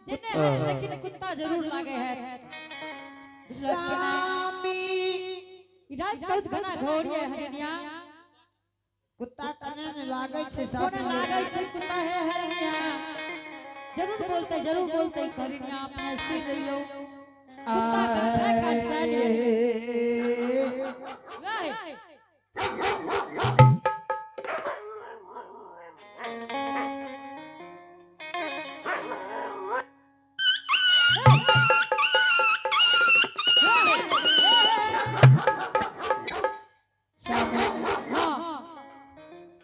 जिन्हें लेकिन कुत्ता जरूर लागे है स्वामी रात बहुत घना घोड़िए हरिनिया कुत्ता कने न लागे छे सोने सासू लागे छे कुत्ता है हरिनिया जरूर बोलते हरिनिया अपना स्थिर रहियो कुत्ता का काट साले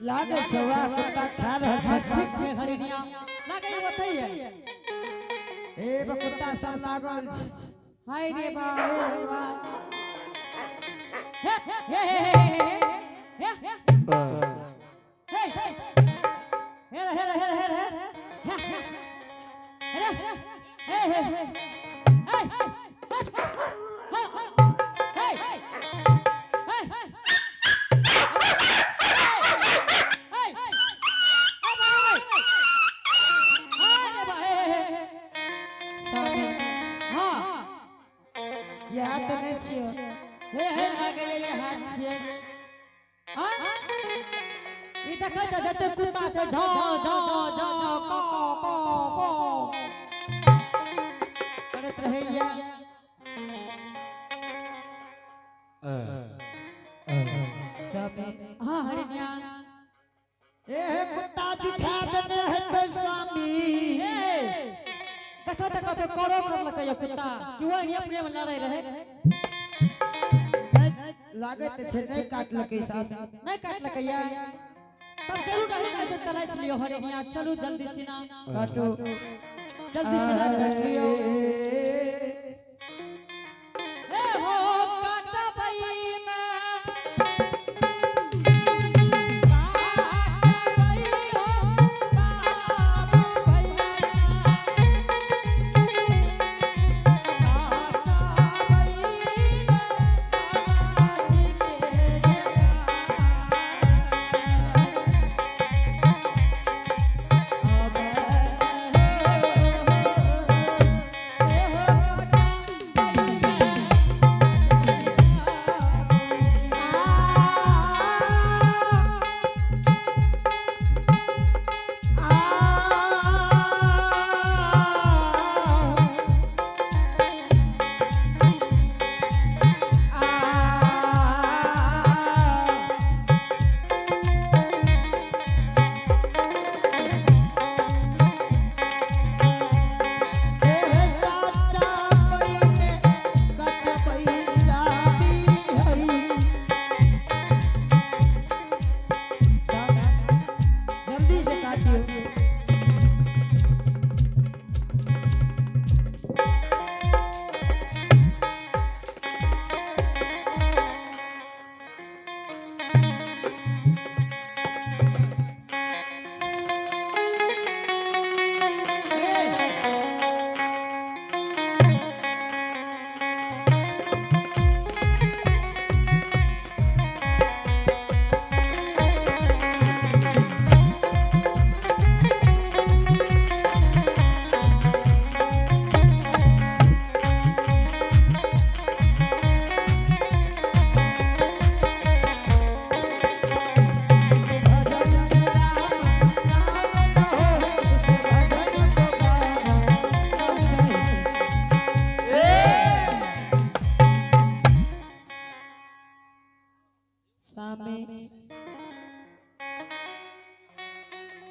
लागे छवा कुत्ता खा रहल छे ठीक छे हरिनिया लागे ओथै है ए बा कुत्ता सब लागल छे हाय रे बा हे हे हे हे याद नहीं छियो हे लागे ये हाथ छे हां ई देखै छ जते कुत्ता छ झ झ झ को करत रहैया स्वामी हां हरिनिया ए कुत्ता जुठा देने है तो स्वामी देखो देखो तो करो कर लके ये कुत्ता कि वो अपने में लड़ाई रहे लागत छे नहीं काट लके साहब नहीं काट लके या तब जरूर नहीं कैसे तलाश लियो हरिनिया चलो जल्दी सिना काटो जल्दी सिना तलाश लियो ए हो काटा बई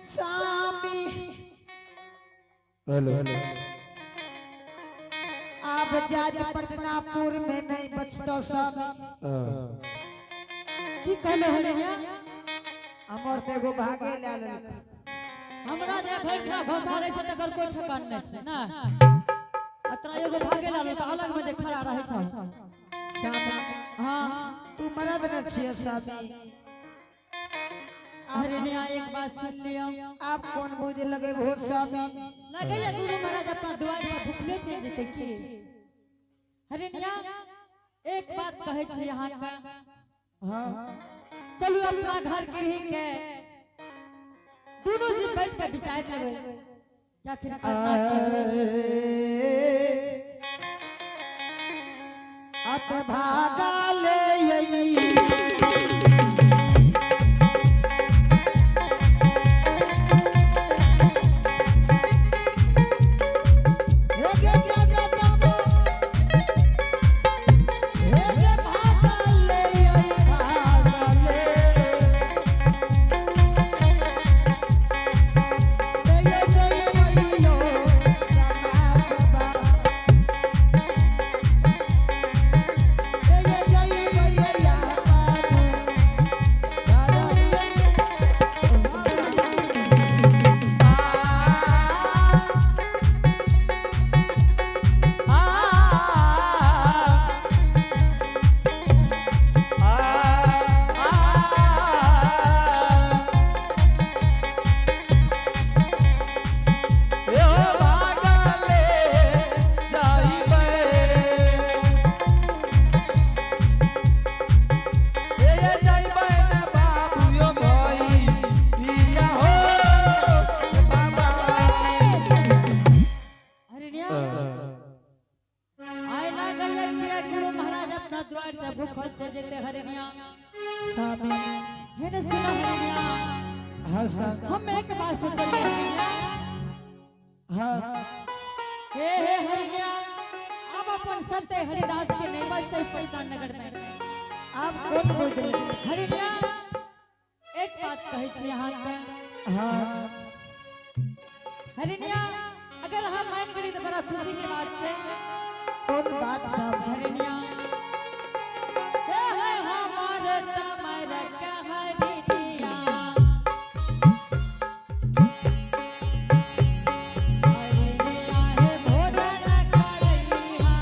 स्वामी हेलो आप जाज पटनापुर में नहीं बचतो सब की कहले हरिनिया हमर ते एगो भागे ले लेलक हमरा जे भइला घोसारे छै तकर कोई ठकान नै छै ना अतरा एगो भागे लालो त अलग में जे खड़ा रहे छै स्वामी हां तू मरद न छियै स्वामी हरिनिया एक बात सुन लियो आप कौन बुझे लगे हो स्वामी लगैया गुरु महाराज अपना द्वार से भूखले चल जेते की हरिनिया एक बात कहे छी यहां का हां चलू अपना घर गिरही के दोनों से बैठ के विचार लेबे क्या करना है द्वार से भूखल चल जेते हरिनिया स्वामी हे न सुनो हरिनिया हाँ स्वामी हम एक बात सोचले हरिनिया हाँ हे हरिनिया अब अपन सत्य हरिदास के नहीं बचते पलटन नगर में आप कौन बोल रहे हरिनिया एक बात कहै छी अहाँ के हाँ हरिनिया अगर हम मान गरी तो बड़ा खुशी के बात छे कौन बात साहब हरिनिया हे हमार तमर का हरिनिया हरिनिया हे भोजन करैहा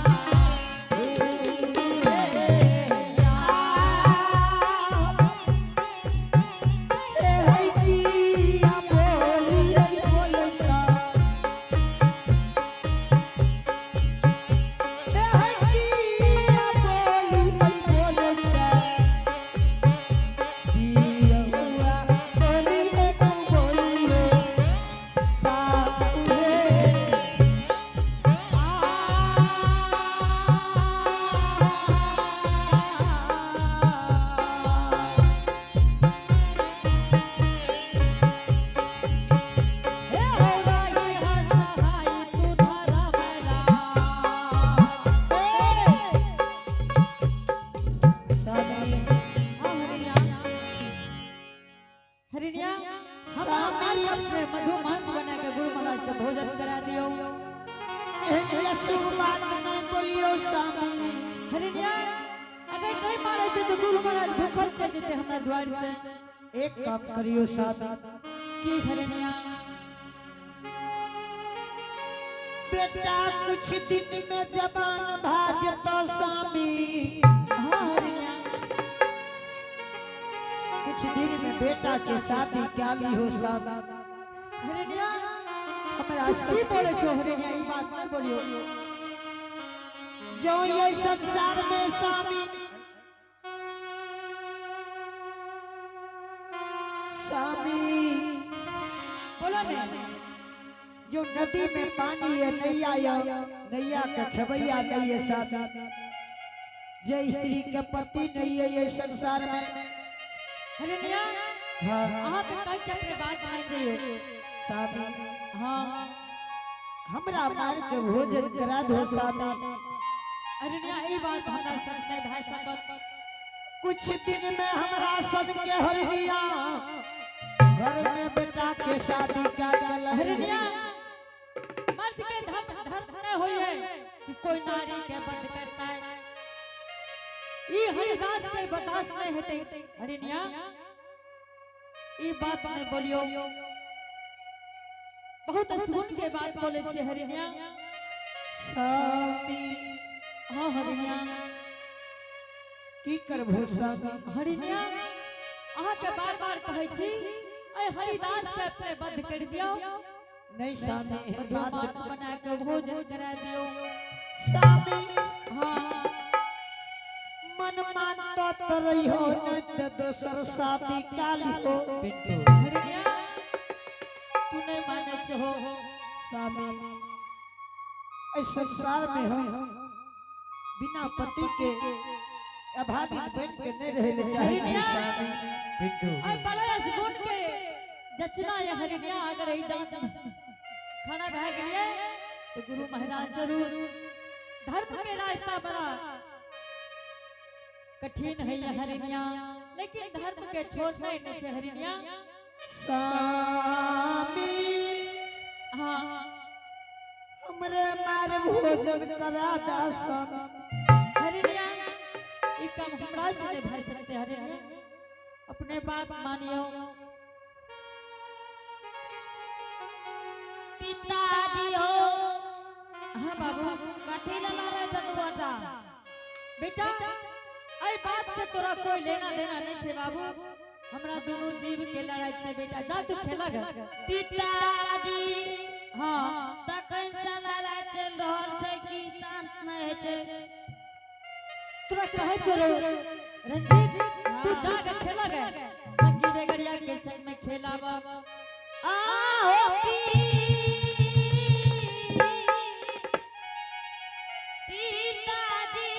हरिनिया हम आज अपने मधुमांस बना के गुरु महाराज के भोजन करा दियो ये शुभ बात नहीं बोलियो स्वामी हरिनिया अगर नहीं मारे छे तो गुरु महाराज भूखल चल जेते हमरा द्वार से एक काम करियो स्वामी की हरिनिया बेटा कुछ दिन में जबान भाजतो स्वामी हां हरिनिया कुछ दिन में बेटा के शादी क्या ली हो स्वामी हरिनिया हमरा की बोले छो हरिनिया ई बात नहीं बोलियो जो ये संसार में स्वामी स्वामी बोलो ने जो नदी में पानी है नैया के खेबैया नहीं है स्वामी जो स्त्री के पति नहीं है ये संसार में हरिनिया हाँ अहाँ के कई चल के बात मान जइयो स्वामी हां हमरा मार के भोजन करा दो स्वामी हरिनिया ई बात हमरा संग नहीं भाई सकत कुछ दिन में हमरा सन के हरिया घर में बेटा के शादी कर हरिनिया मर्द के धर्म नहीं होई है कि कोई नारी के बंद कर पाए ई हरिदास के बर्दाश्त नहीं हेते हरिनिया ई बात नहीं बोलियो बहुत सुन के बात बोले छे हरिनिया स्वामी हां हरिनिया की करबो स्वामी हरिनिया अहाँ के बार-बार कहै छी ए हरिदास के अपने बंद कर दियो नहीं स्वामी मधुमांस बना के भोजन करा दियो स्वामी हां मन मानता तरई हो न त दोसर शादी काली हो पिंटू हरिनिया तू नहीं माने छो स्वामी इस संसार में हम बिना पति के अभागी बन के नहीं रहने चाहिए स्वामी पिंटू आई बलयस गुण के जचना ये हरिनिया अगर ई जांच में खाना भाग लिए तो गुरु महाराज जरूर धर्म के रास्ता बड़ा कठिन है ये हरिनिया लेकिन धर्म के छोड़ नहीं छे हरिनिया स्वामी हां हमरे मार भोजन करा दा स्वामी हरिनिया ई काम हमरा से नहीं भाई सकते हरिनिया अपने बात मानियो पिताजी हो हां बाबू कथी ला मारे चतुआटा बेटा आई बात से तोरा कोई लेना देना नहीं छे बाबू हमरा दोनों जीव के लड़ाई छे बेटा जा तू खेला घर पिताजी हां तखन से लड़ाई चल रहल छै कि शांत नहीं है छै तोरा कहे चलो रंजीत तू जा के खेला घर संगी बेगड़िया के संग में खेलावा आओ पिताजी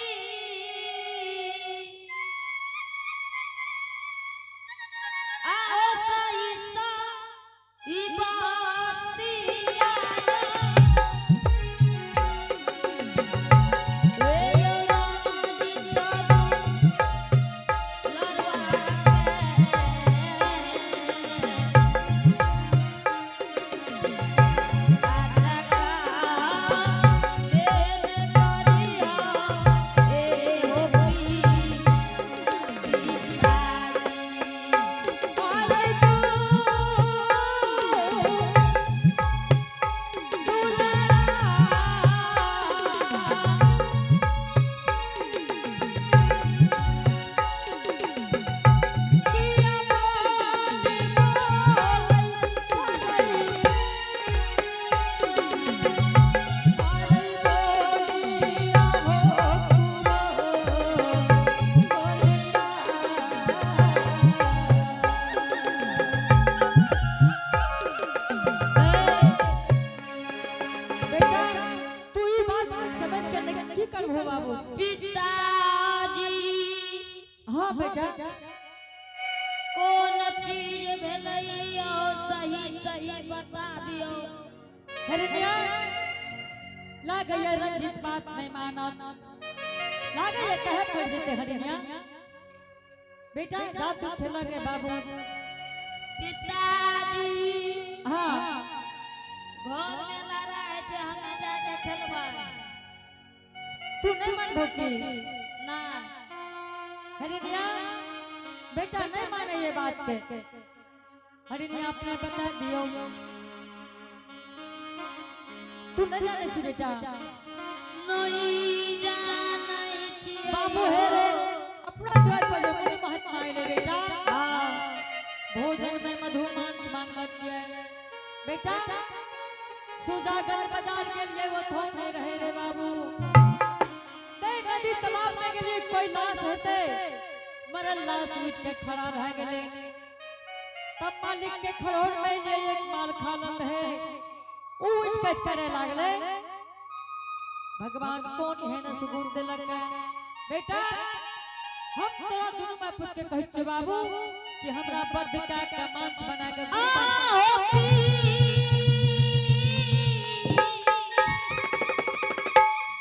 लेकिन की करबो बाबू। पिताजी हाँ बेटा कौन चीज भेलैयो सही सही बताबियो। हरिया लागे ये रंजित बात नहीं मानत, लागे ये कहे पड़ जेते हरिया। बेटा जा तू खेला गे बाबू। पिताजी हाँ घर में लड़ाई छे हमें जाके खेलबा। तू नहीं मानबो की ना हरिया। बेटा नहीं माने ये बात के। हरिया अपने बता दियो तू नहीं जाने छी बेटा। नहीं जानै छी बाबू हे रे अपना द्वार पर जो मुनि महात्मा आए रे बेटा। भोजन में मधु मांस मांगलक के बेटा। सुजागल बाजार के लिए वो थोड़ नहीं रहे रे बाबू। ते नदी तालाब में गेली कोई लाश हेते, मरल लाश उठ के खड़ा रह गेले। तब मालिक के खरोड़ में ने एक माल खालन रहे, उठ के चरे लागले। भगवान कौन है न सुगुन दिलक बेटा। हम तोरा दुनू में पुत के कहै छी बाबू कि हमरा बद्ध का मांस बना के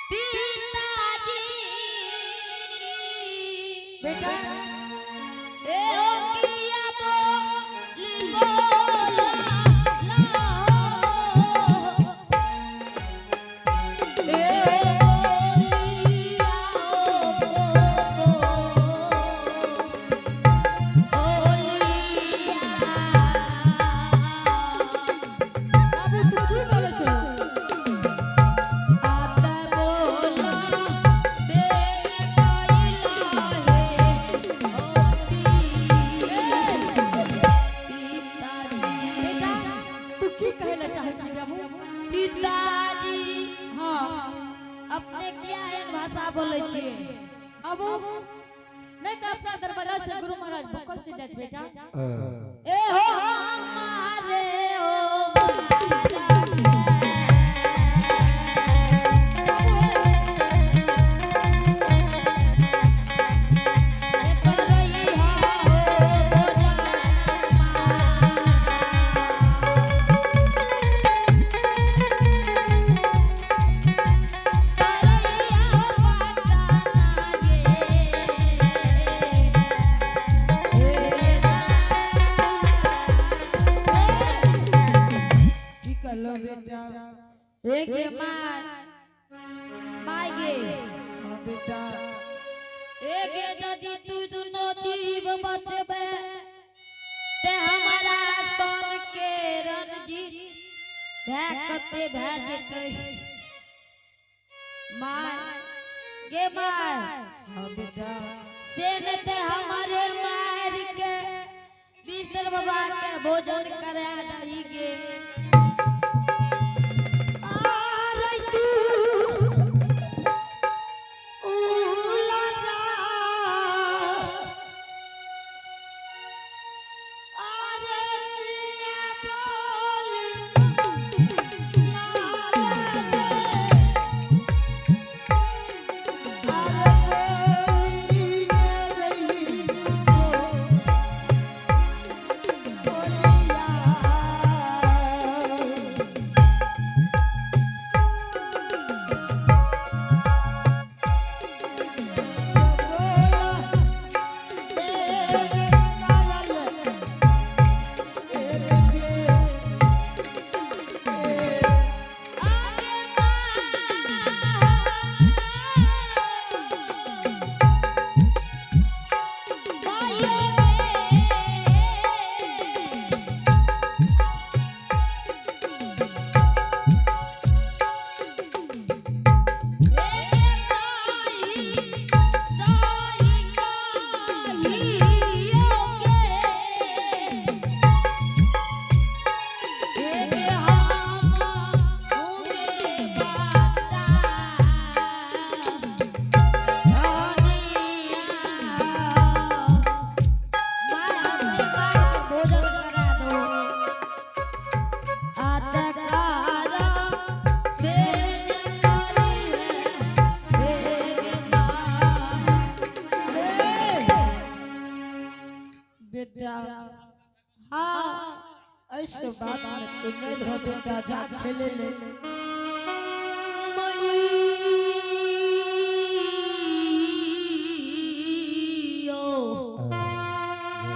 पिताजी बेटा। ए ओ किया बोली बोला ला ए बोलिया बाबू तू की बोले छो। आता बोला बेन कइला हे ओ पिताजी। बेटा तू की कहले चाहे छी बाबू। पिताजी हां अपने क्या एहन भाषा बोले छिए। बाबू नहीं तो अपना दरवाजा से गुरु महाराज बकल चल जात बेटा। ए हो हमारे हो की कहलो बेटा। एक मार मागे हाँ बेटा एक यदि तू दुनो जीव बचबे ते हमारा सन के रणजीत भैकते भेजते मार गे मार हाँ बेटा से न ते हमारे मार के विठल बाबा के भोजन करा दही गे। ऐसे बात में तू नहीं रह बेटा, जा खेले ले।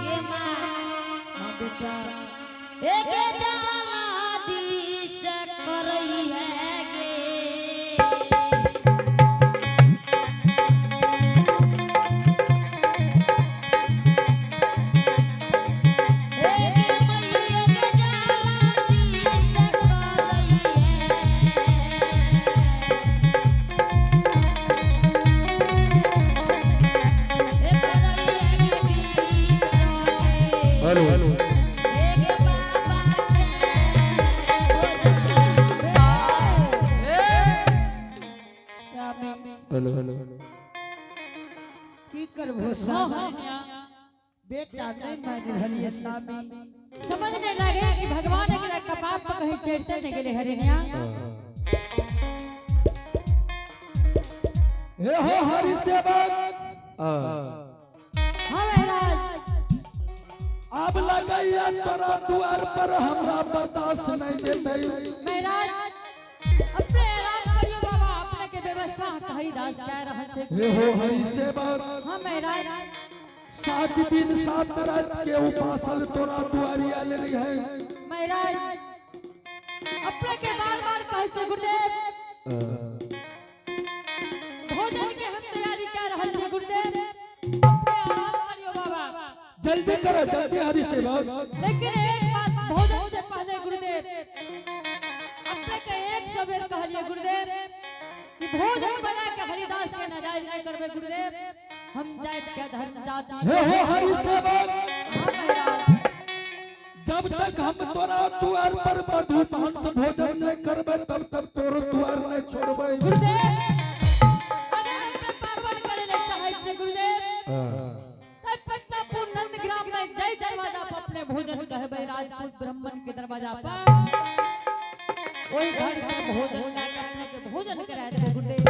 ये माँ हाँ बेटा, एक जाला दी से करई है गे। हेलो हेलो स्वामी हेलो हेलो हेलो की करबो हाँ स्वामी, हाँ मियाँ, बेटा नहीं मान रहलिए स्वामी। समझने लगे कि भगवान के कपाप पर कहीं चढ़ने के लिए हरिनिया। हे हो हरि सेवक, हाँ महाराज, अब लगैया तोरा द्वार पर हमरा बर्दाश्त नहीं जेतै। महाराज अपने आराम करियो बाबा, अपने के व्यवस्था हरिदास कह रहल छे। हे हो हरि सेवक, हाँ महाराज, 7 दिन 7 रात के उपासल तोरा द्वारी आले रही है। महाराज अपने के बार-बार कहे छे गुरुदेव, भोजन के हम तैयारी कर रहल छे गुरुदेव, अपने आराम करियो बाबा। जल्दी करो जल्दी हरि सेवक। लेकिन एक बात, भोजन से पहले गुरुदेव अपने के एक सबेर कहलिए गुरुदेव कि भोजन बना के हरिदास के नाजायज नहीं करबे गुरुदेव, हम जात के धर्म जाति। हे हो हरि सेवक, हाँ महाराज, जब तक हम तोरा द्वार पर मधु मांस भोजन नहीं करबे तब तक तोर द्वार नहीं छोड़बे। गुरुदेव अगर अपने पार्वन करे ले चाहे छे गुरुदेव, तब पटनापुर नंदग्राम में जय दरवाजा पर अपने भोजन कहबे, राजपूत ब्राह्मण के दरवाजा पर ओई घर से भोजन लाके अपने के भोजन करा दे गुरुदेव।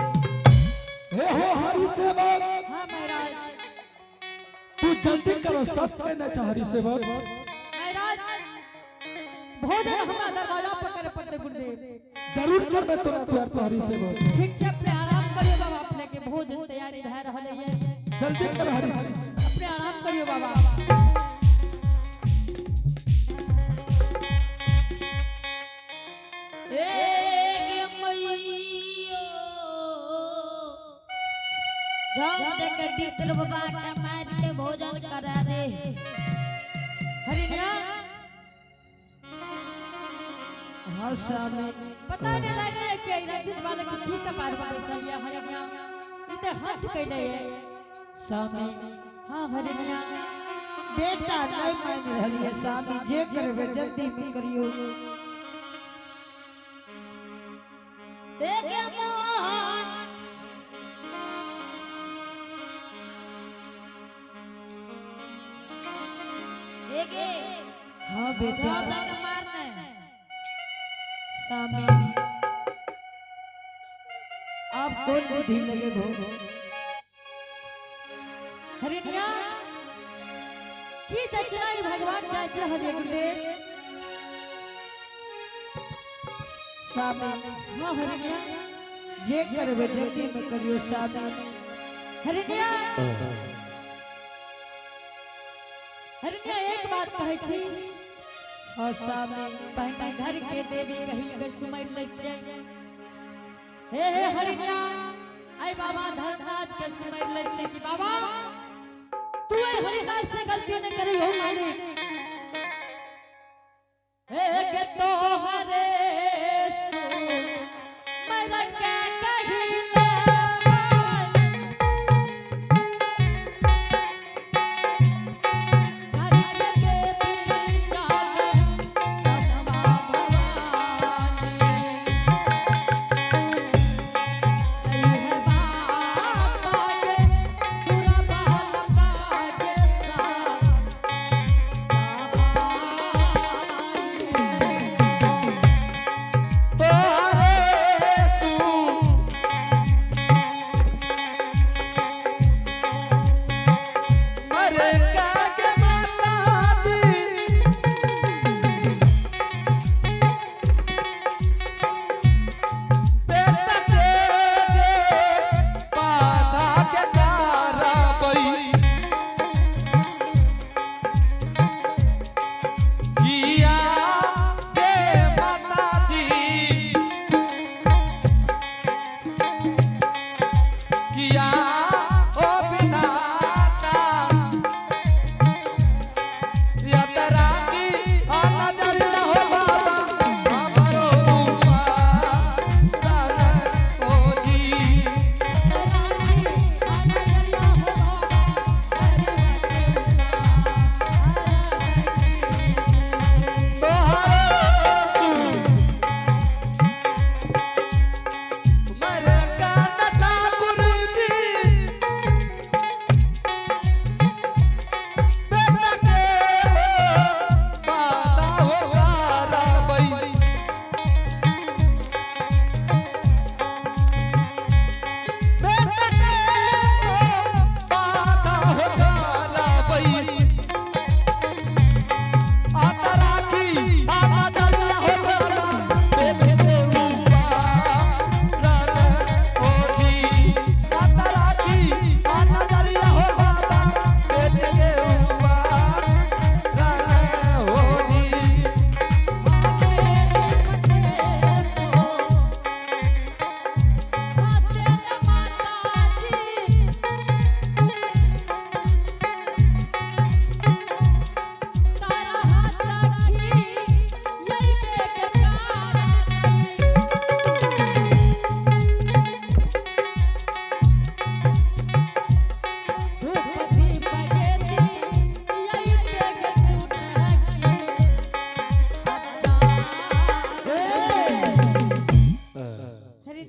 हे हो हरि सेवक, हाँ महाराज, तू जल्दी करो सब कहना चाह हरि सेवक। महाराज भोजन हमारा दरवाजा पर करे पड़ते गुरुदेव। जरूर करबे तोरा द्वार पर हरि सेवक। ठीक से अपने आराम करियो बाबा, अपने के भोजन तैयारी भय रहल है, जल्दी कर हरि सेवक। अपने आराम करियो बाबा। जब तक विठल बाबा के मार के भोजन करा दे। हरिनिया हाँ स्वामी, पता नहीं लगे कि रंजित वाले को ठीक कपार पर बैसल या हरिनिया इते हाथ कैले है। स्वामी हाँ हरिनिया, बेटा नहीं मान रहलिए स्वामी, जे करबे जल्दी में करियो। एक मोहन एक हाँ बेटा तक मारने स्वामी, आप कौन बुद्धि लगे भो? हरिनिया की चचराई भगवान जाच रहल है गुरुदेव। स्वामी हाँ हरिनिया, जे करबे जल्दी में करियो स्वामी। हरिनिया हरिनिया एक बात कहै छी, हाँ स्वामी, पहिने घर के देवी कहिल के सुमर ले छै। हे हे हरिनिया, आई बाबा धर्मराज के सुमर ले छै कि बाबा तू हरिदास से गलती न करी हो मालिक। हे के तो हरे मर के कहिला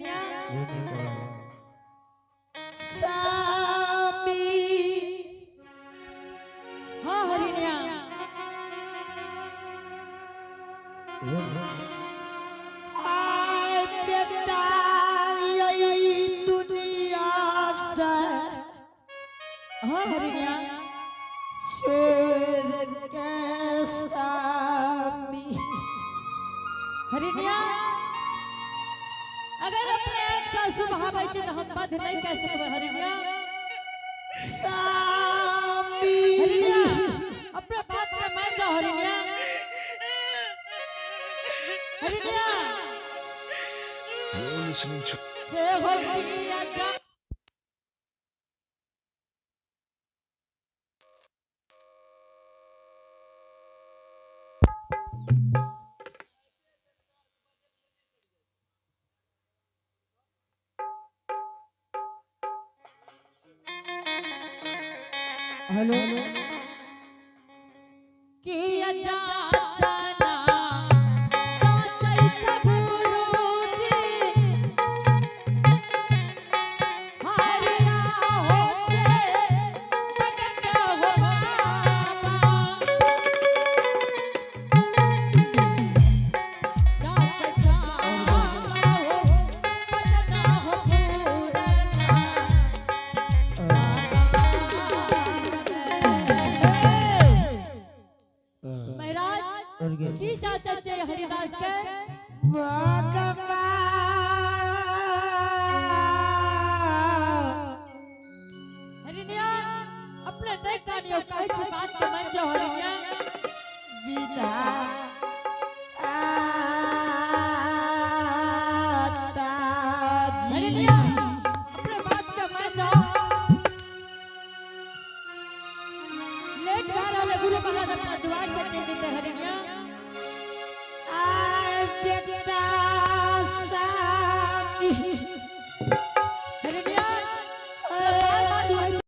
हरिणिया स्वामी हाँ हरिणिया आय बेटा यही दुनिया से हाँ हरिणिया छोड़ के स्वामी हरिणिया अगर अपने एक सासु भावे छे तो हम बध नहीं कह सकबे हरिणिया स्वामी हरिणिया अपने बात के मान जाओ हरिणिया हरिणिया You're listening to हे हरिणिया जा हेलो कि अजा